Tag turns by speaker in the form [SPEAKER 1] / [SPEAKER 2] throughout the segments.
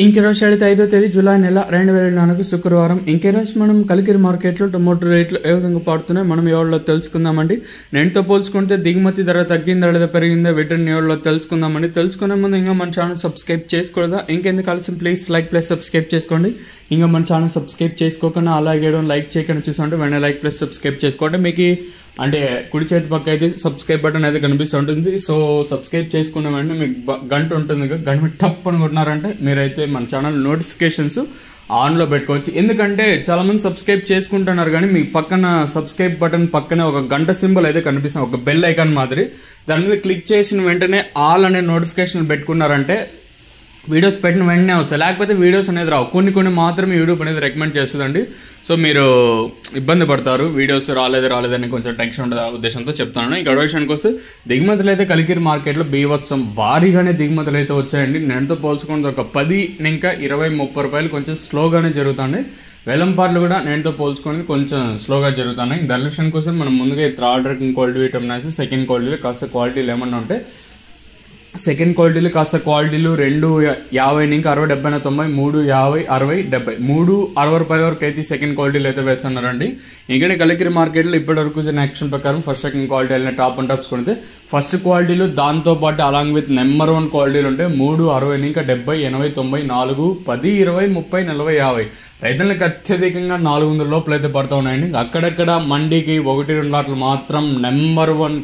[SPEAKER 1] ఇంకెరోజు 5వ తేదీ జూలై నెల 2024 శుక్రవారం. ఇంకెరోజు మనం కలికిరి మార్కెట్లో టొమాటో రేట్లు ఏ విధంగా పడుతున్నాయి మనం ఎవరిలో తెలుసుకుందామండి. నేనుతో పోల్చుకుంటే దిగుమతి ధర తగ్గిందా లేదా పెరిగిందా వీటిని ఎవరిలో తెలుసుకుందామండి. తెలుసుకునే ముందు ఇంకా మన ఛానల్ సబ్స్క్రైబ్ చేసుకోదా ఇంకెందుకు ఆలస్యం ప్లీజ్ లైక్ ప్లస్ సబ్స్క్రైబ్ చేసుకోండి. ఇంకా మన ఛానల్ సబ్స్క్రైబ్ చేసుకోకుండా అలాగే లైక్ చేయకుండా చూసుకుంటే వెంటనే లైక్ ప్లస్ సబ్స్క్రైబ్ చేసుకోండి. మీకు అంటే కుడి చేతి పక్క అయితే సబ్స్క్రైబ్ బటన్ అయితే కనిపిస్తుంటుంది. సో సబ్స్క్రైబ్ చేసుకున్న వెంటనే మీకు గంట ఉంటుంది, గంట మీద టప్ అని కొట్టినారంటే మీరైతే మన ఛానల్ నోటిఫికేషన్స్ ఆన్ లో పెట్టుకోవచ్చు. ఎందుకంటే చాలా మంది సబ్స్క్రైబ్ చేసుకుంటున్నారు కానీ మీ పక్కన సబ్స్క్రైబ్ బటన్ పక్కనే ఒక గంట సింబల్ అయితే కనిపిస్తుంది, ఒక బెల్ ఐకాన్ మాదిరి. దాని మీద క్లిక్ చేసిన వెంటనే ఆల్ అనే నోటిఫికేషన్ పెట్టుకున్నారంటే వీడియోస్ పెట్టిన వెంటనే వస్తాయి, లేకపోతే వీడియోస్ అనేది రావు. కొన్ని మాత్రమే యూట్యూబ్ అనేది రికమెండ్ చేస్తుందండి. సో మీరు ఇబ్బంది పడతారు, వీడియోస్ రాలేదని కొంచెం టెన్షన్ ఉండే ఉద్దేశంతో చెప్తాను. ఇక విషయానికి వస్తే దిగుమతులు అయితే కలికిరి మార్కెట్లో బీభత్సం భారీగానే దిగుమతులు అయితే వచ్చాయండి. నేనుతో పోల్చుకుంటే ఒక 10 ఇంకా 20-30 రూపాయలు కొంచెం స్లోగానే జరుగుతుంది. వేలంపాట్లు కూడా నేనుతో పోల్చుకొని కొంచెం స్లోగా జరుగుతున్నాయి. దాని విషయానికి వస్తే మనం ముందుగా థర్డ్ రకం క్వాలిటీ విటమిన్ సెకండ్ క్వాలిటీలో కాస్త క్వాలిటీలు ఏమన్నా ఉంటే సెకండ్ క్వాలిటీలు కాస్త క్వాలిటీలు 250 ఇంకా 60, 70, 90, 350, 60, 70, 360 రూపాయల వరకు అయితే సెకండ్ క్వాలిటీలు అయితే వేస్తున్నారండి. ఇంకా కలికిరి మార్కెట్లో ఇప్పటి వరకు యాక్షన్ ప్రకారం ఫస్ట్ సెకండ్ క్వాలిటీ వెళ్ళిన టాప్ అండ్ టాప్స్ కొనితే ఫస్ట్ క్వాలిటీలు దాంతో పాటు అలాంగ్ విత్ నెంబర్ 1 క్వాలిటీలు ఉంటే 360 ఇంకా 70, 80, 90, 4, 10, 20, 30, 40, 50 రైతులకు అత్యధికంగా 400 లోపల అయితే పడుతూ ఉన్నాయండి. అక్కడక్కడ మండీకి 1-2 లాట్లు మాత్రం నెంబర్ 1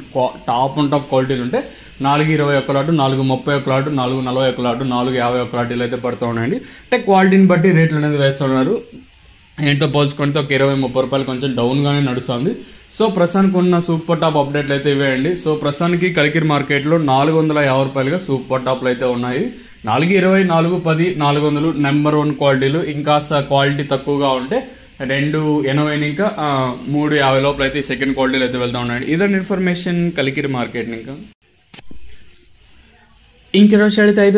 [SPEAKER 1] టాప్ అండ్ టాప్ క్వాలిటీలు ఉంటే 421 లాటు, 431 లాటు, 441 లాటు, 451 లాటీలు అయితే పడుతూ ఉన్నాయండి. అంటే క్వాలిటీని బట్టి రేట్లు అనేది వేస్తున్నారు. ఏంటో పోల్చుకుంటే ఒక 20-30 రూపాయలు కొంచెం డౌన్ గానే నడుస్తుంది. సో ప్రస్తుతానికి ఉన్న సూపర్ టాప్ అప్డేట్లు అయితే ఇవేయండి. సో ప్రస్తుతానికి కలికిరి మార్కెట్ లో 450 రూపాయలుగా సూపర్ టాప్లు అయితే ఉన్నాయి. 420, 410, 400 నెంబర్ 1 క్వాలిటీలు. ఇంకా క్వాలిటీ తక్కువగా ఉంటే 280 ఇంకా 350 లోపల అయితే సెకండ్ క్వాలిటీలు అయితే వెళ్తా ఉన్నాయండి. Either information Kalikiri market. ఇంకా ఇంకెరోజు 5